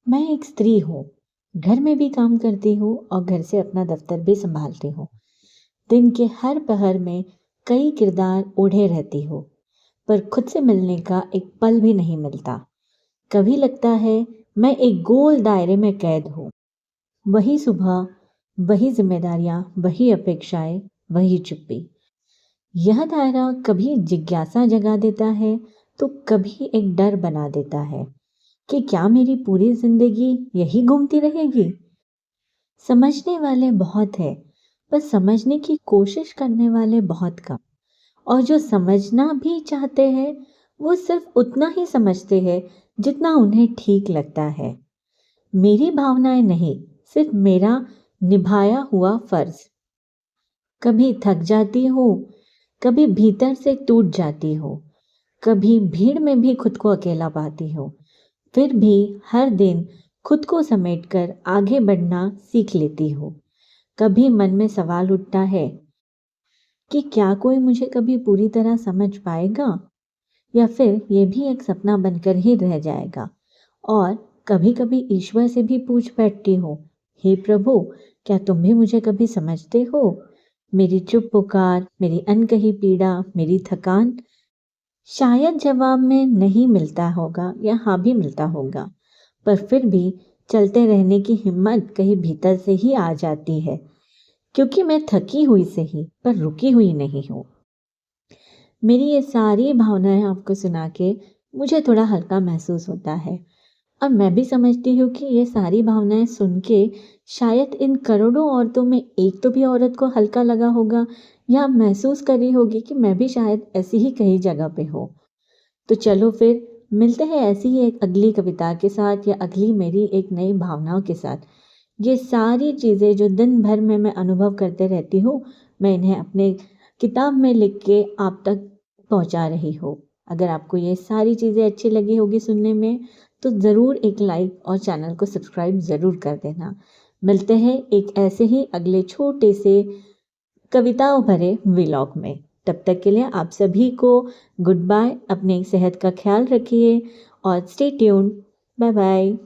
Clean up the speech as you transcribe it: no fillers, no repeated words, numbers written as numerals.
मैं एक स्त्री हूँ। घर में भी काम करती हूँ और घर से अपना दफ्तर भी संभालती हूँ। दिन के हर पहर में कई किरदार ओढ़े रहती हूँ, पर खुद से मिलने का एक पल भी नहीं मिलता। कभी लगता है मैं एक गोल दायरे में कैद हूँ। वही सुबह, वही जिम्मेदारियाँ, वही अपेक्षाएं, वही चुप्पी। यह दायरा कभी जिज्ञासा जगा देता है, तो कभी एक डर बना देता है कि क्या मेरी पूरी जिंदगी यही घूमती रहेगी। समझने वाले बहुत है, पर समझने की कोशिश करने वाले बहुत कम। और जो समझना भी चाहते हैं, वो सिर्फ उतना ही समझते हैं जितना उन्हें ठीक लगता है। मेरी भावनाएं नहीं, सिर्फ मेरा निभाया हुआ फर्ज। कभी थक जाती हूँ, कभी भीतर से टूट जाती हूँ, कभी भीड़ में भी खुद को अकेला पाती हूँ। फिर भी हर दिन खुद को समेटकर आगे बढ़ना सीख लेती हूँ। कभी मन में सवाल उठता है कि क्या कोई मुझे कभी पूरी तरह समझ पाएगा, या फिर ये भी एक सपना बनकर ही रह जाएगा। और कभी कभी ईश्वर से भी पूछ बैठती हूँ, हे प्रभु, क्या तुम भी मुझे कभी समझते हो? मेरी चुप पुकार, मेरी अनकही पीड़ा, मेरी थकान। शायद जवाब में नहीं मिलता होगा या हाँ भी मिलता होगा, पर फिर भी चलते रहने की हिम्मत कहीं भीतर से ही आ जाती है, क्योंकि मैं थकी हुई से ही पर रुकी हुई नहीं हूँ। मेरी ये सारी भावनाएं आपको सुना के मुझे थोड़ा हल्का महसूस होता है। और मैं भी समझती हूँ कि ये सारी भावनाएं सुन के शायद इन करोड़ों औरतों में एक तो भी औरत को हल्का लगा होगा, या महसूस करी होगी कि मैं भी शायद ऐसी ही कहीं जगह पे हो। तो चलो फिर मिलते हैं ऐसी ही एक अगली कविता के साथ, या अगली मेरी एक नई भावनाओं के साथ। ये सारी चीज़ें जो दिन भर में मैं अनुभव करते रहती हूँ, मैं इन्हें अपने किताब में लिख के आप तक पहुँचा रही हूँ। अगर आपको ये सारी चीज़ें अच्छी लगी होगी सुनने में, तो ज़रूर एक लाइक और चैनल को सब्सक्राइब ज़रूर कर देना। मिलते हैं एक ऐसे ही अगले छोटे से कविताओं भरे व्लॉग में। तब तक के लिए आप सभी को गुड बाय। अपनी सेहत का ख्याल रखिए और स्टे ट्यून्ड। Bye bye.